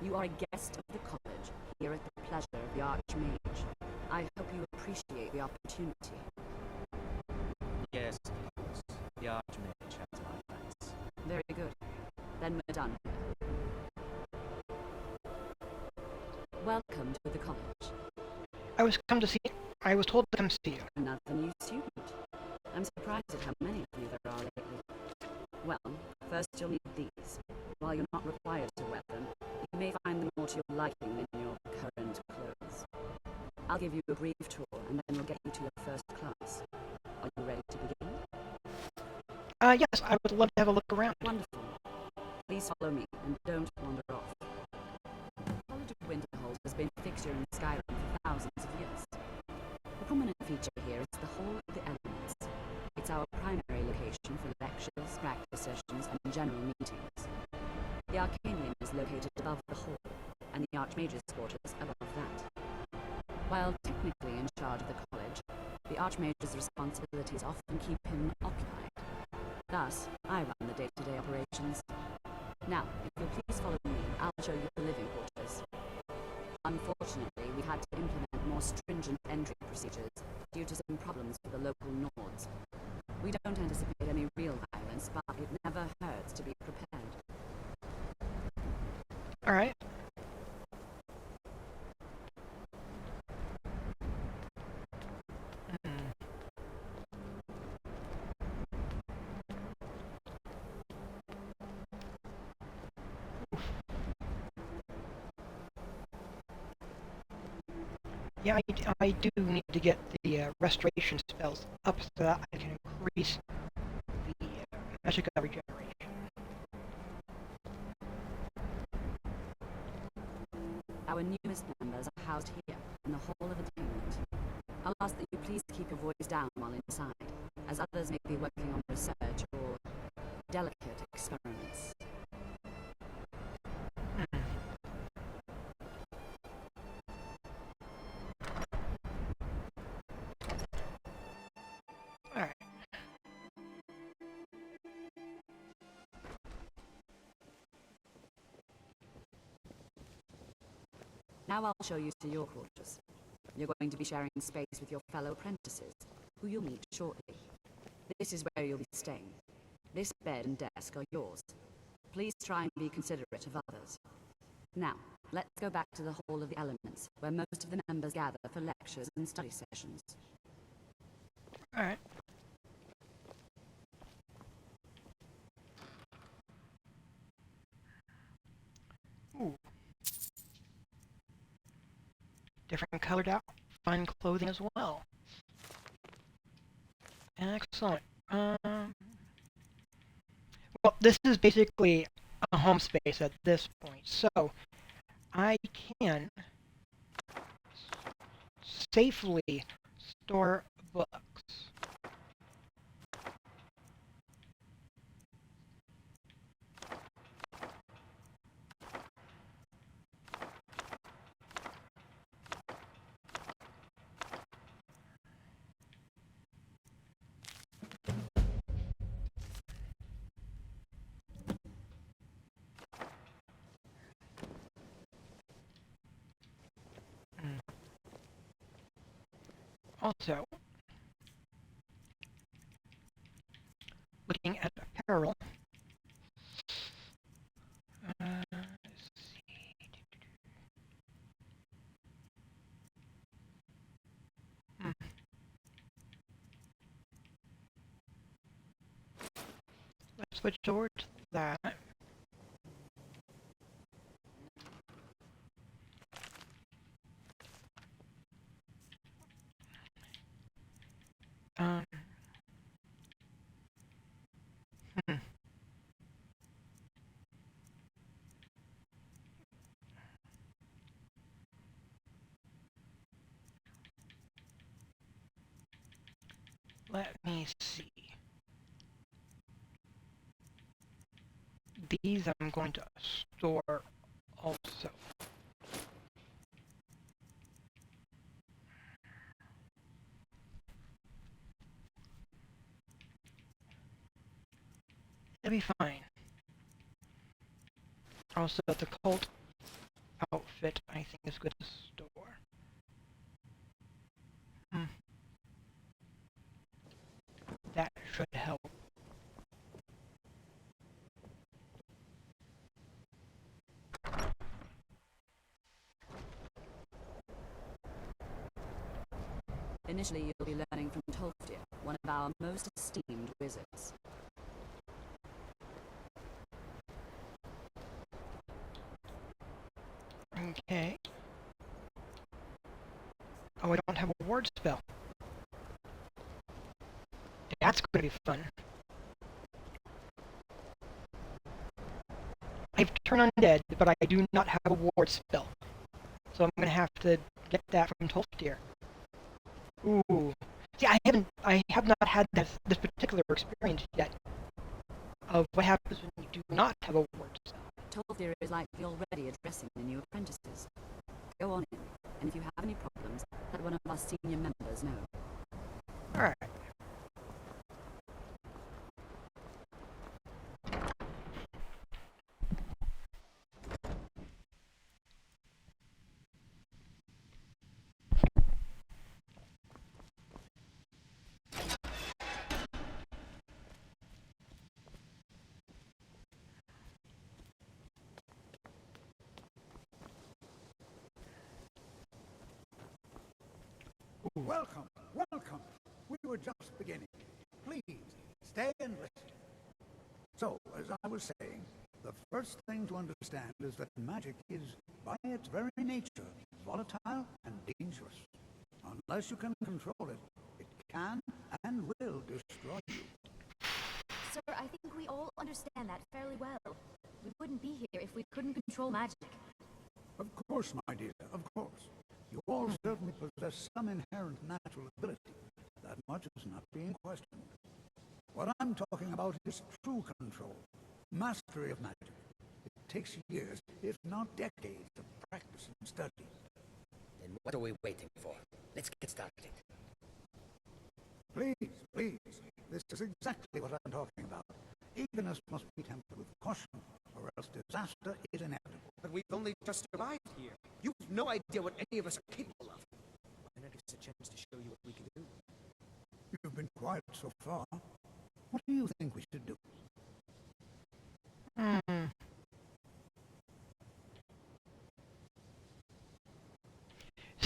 You are a guest of the college, here at the pleasure of the Archmage. I hope you appreciate the opportunity. Yes, of course. The Archmage has my thanks. Very good. Then we're done here. Welcome to the college. I was told to come see you. Another new student. I'm surprised at how many of you there are lately. Well, first you'll need these. While you're not required to wear them, you may find them more to your liking in your current clothes. I'll give you a brief tour, and then we'll get you to your first class. Are you ready to begin? Yes, I would love to have a look around. Wonderful. Please follow me, and don't wander off. The College of Winterhold has been a fixture in Skyrim for thousands of years. The prominent feature here is the Hall of the Elements. It's our primary location for lectures, practice sessions, and general meetings. The Arcanium is located above the hall, and the Archmage's quarters above that. While technically in charge of the college, the Archmage's responsibilities often keep him occupied. Thus, I run the day-to-day operations. Now, if you'll please follow me, I'll show you the living quarters. Unfortunately, we've had to implement more stringent entry procedures due to some problems with the local Nords. We don't anticipate any real violence, but it never hurts to be prepared. Alright. Yeah, I do need to get the restoration spells up so that I can increase the magic regeneration. Our newest members are housed here, in the Hall of Attainment. I'll ask that you please keep your voice down while inside, as others may be working on research or delicate experiments. Alright. Now I'll show you to your quarters. You're going to be sharing space with your fellow apprentices, who you'll meet shortly. This is where you'll be staying. This bed and desk are yours. Please try and be considerate of others. Now, let's go back to the Hall of the Elements, where most of the members gather for lectures and study sessions. Alright. Ooh. Different colored out, fine clothing as well. Excellent. Well, this is basically a home space at this point, so I can safely store books. Also, looking at apparel, let's see. Let's switch over to that. Um, hmm. Let me see. These I'm going to store also. It'll be fine. Also, the cult outfit, I think, is good to store. That should help. Initially, you'll be learning from Tolfdir, one of our most esteemed wizards. Okay. Oh, I don't have a ward spell. That's gonna be fun. I've turned undead, but I do not have a ward spell. So I'm gonna have to get that from Tolfdir. Ooh. See, I have not had this particular experience yet of what happens when you do not have a ward spell. Tolfdir is likely already addressing the new apprentices. Go on in, and if you have any problems, let one of our senior members know. Alright. Welcome, welcome. We were just beginning. Please, stay and listen. So, as I was saying, the first thing to understand is that magic is, by its very nature, volatile and dangerous. Unless you can control it, it can and will destroy you. Sir, I think we all understand that fairly well. We wouldn't be here if we couldn't control magic. Of course, my dear, of course. You all certainly possess some inherent natural ability. That much is not being questioned. What I'm talking about is true control, mastery of magic. It takes years, if not decades, of practice and study. Then what are we waiting for? Let's get started. Please, please, this is exactly what I'm talking about. Eagerness must be tempered with caution, or else disaster is inevitable. But we've only just arrived here. You've no idea what any of us are capable of. Why not give us a chance to show you what we can do? You've been quiet so far. What do you think we should do?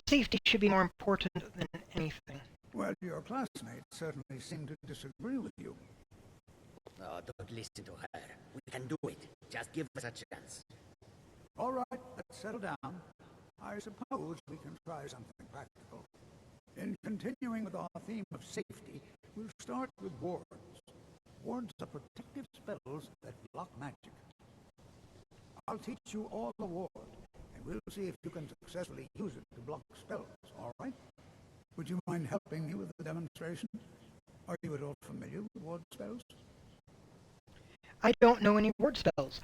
Safety should be more important than anything. Well, your classmates certainly seem to disagree with you. Oh, don't listen to her. We can do it. Just give us a chance. All right, let's settle down. I suppose we can try something practical. In continuing with our theme of safety, we'll start with wards. Wards are protective spells that block magic. I'll teach you all the ward, and we'll see if you can successfully use it to block spells, all right? Would you mind helping me with the demonstration? Are you at all familiar with ward spells? I don't know any ward spells.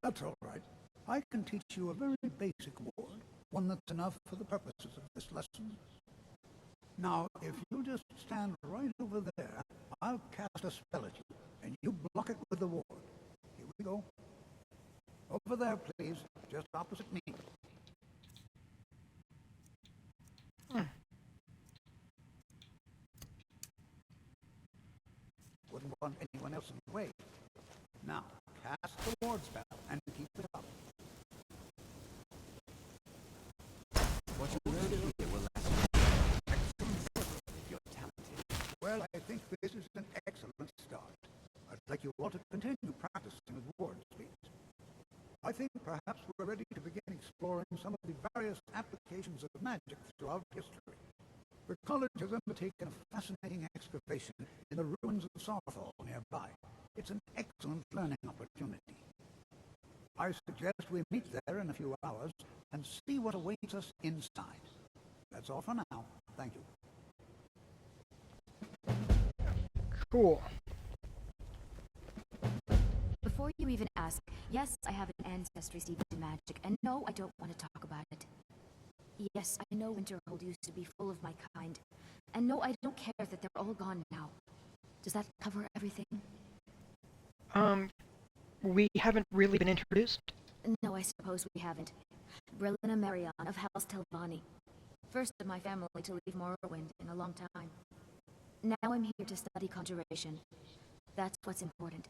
That's all right. I can teach you a very basic ward, one that's enough for the purposes of this lesson. Now, if you just stand right over there, I'll cast a spell at you, and you block it with the ward. Here we go. Over there, please, just opposite me. Wouldn't want anyone else in the way. Now, cast the ward spell and keep it up. What you learn here will last if you're talented. Well, I think this is an excellent start. I'd like you all to continue practicing with wards, please. I think perhaps we're ready to begin exploring some of the various applications of magic throughout history. The college has undertaken a fascinating excavation in the ruins of Sorthol nearby. It's an excellent learning opportunity. I suggest we meet there in a few hours and see what awaits us inside. That's all for now. Thank you. Cool. Before you even ask, yes, I have an ancestry steeped in magic, and no, I don't want to talk about it. Yes, I know Winterhold used to be full of my kind, and no, I don't care that they're all gone now. Does that cover everything? We haven't really been introduced. No, I suppose we haven't. Brillina Marion of House Telvanni. First of my family to leave Morrowind in a long time. Now I'm here to study conjuration. That's what's important.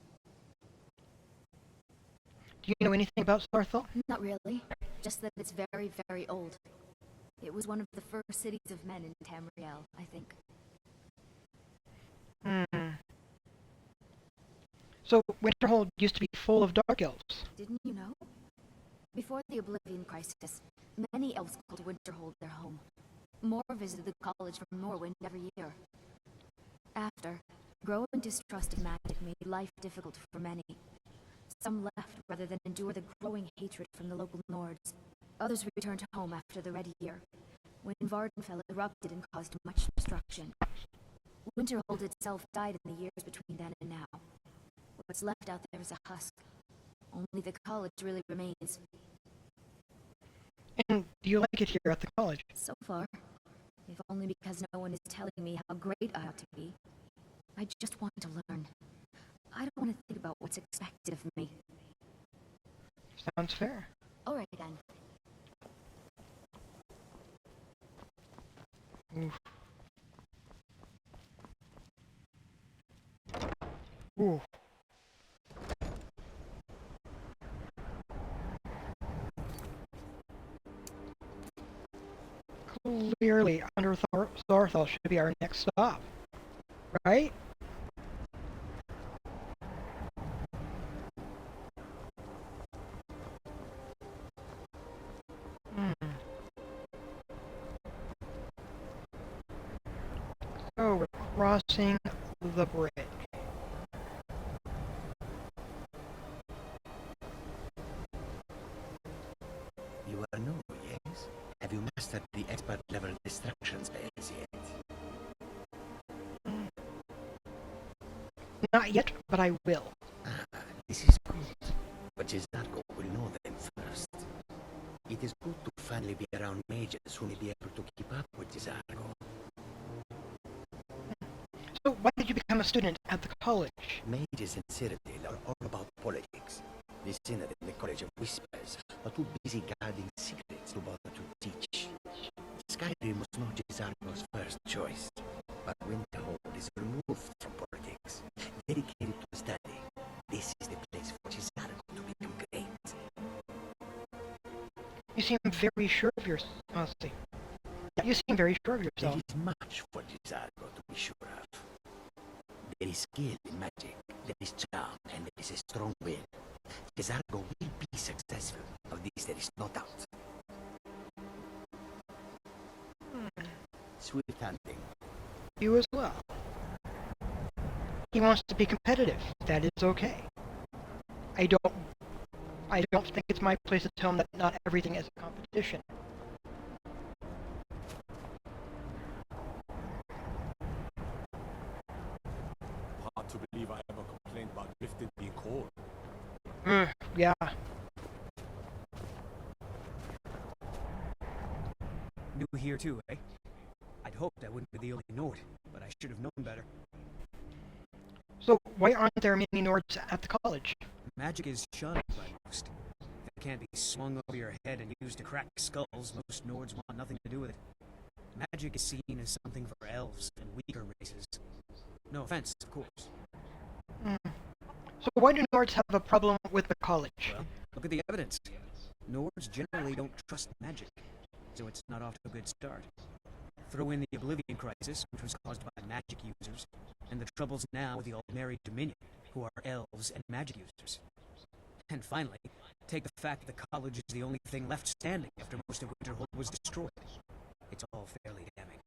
Do you know anything about Sarthal? Not really. Just that it's very, very old. It was one of the first cities of men in Tamriel, I think. So, Winterhold used to be full of dark elves. Didn't you know? Before the Oblivion Crisis, many elves called Winterhold their home. More visited the college from Morrowind every year. After, growing distrust of magic made life difficult for many. Some left rather than endure the growing hatred from the local Nords. Others returned home after the Red Year, when Vardenfell erupted and caused much destruction. Winterhold itself died in the years between then and now. What's left out there is a husk. Only the college really remains. And do you like it here at the college? So far. If only because no one is telling me how great I ought to be. I just want to learn. I don't want to think about what's expected of me. Sounds fair. Alright then. Oof. Ooh. Clearly, under Sarthal should be our next stop, right? So we're crossing the bridge. You are new, yes? Have you mastered the expert level distraction spells yet? Not yet, but I will. Ah, this is good. But Gisargo will know them first. It is good to finally be around mages who may be able to keep up with Gisargo. So why did you become a student at the college? Mages in Cyrodiil are all about politics. The Synod in the College of Whispers are too busy guarding secrets to bother to teach. Skyrim was not Gisargo's first choice, but Winterhold is removed from politics, dedicated to study. This is the place for Gisargo to become great. You seem very sure of yourself. You seem very sure of There yourself. is much for Gisargo to be sure of. There is skill in magic, there is charm, and there is a strong will. Gisargo will be successful. Of this there is no doubt. Swift hunting. You as well. He wants to be competitive. That is okay. I don't think it's my place to tell him that not everything is a competition. Hard to believe I ever complained about Rifted being cold. Yeah. New here too, eh? I'd hoped I wouldn't be the only Nord, but I should have known better. So why aren't there many Nords at the college? Magic is shunned by most. If it can't be swung over your head and used to crack skulls, most Nords want nothing to do with it. Magic is seen as something for elves and weaker races. No offense, of course. So why do Nords have a problem with the college? Well, look at the evidence. Nords generally don't trust magic, so it's not off to a good start. Throw in the Oblivion Crisis, which was caused by magic users, and the troubles now with the Aldmeri Dominion, who are elves and magic users. And finally, take the fact that the college is the only thing left standing after most of Winterhold was destroyed. It's all fairly damning.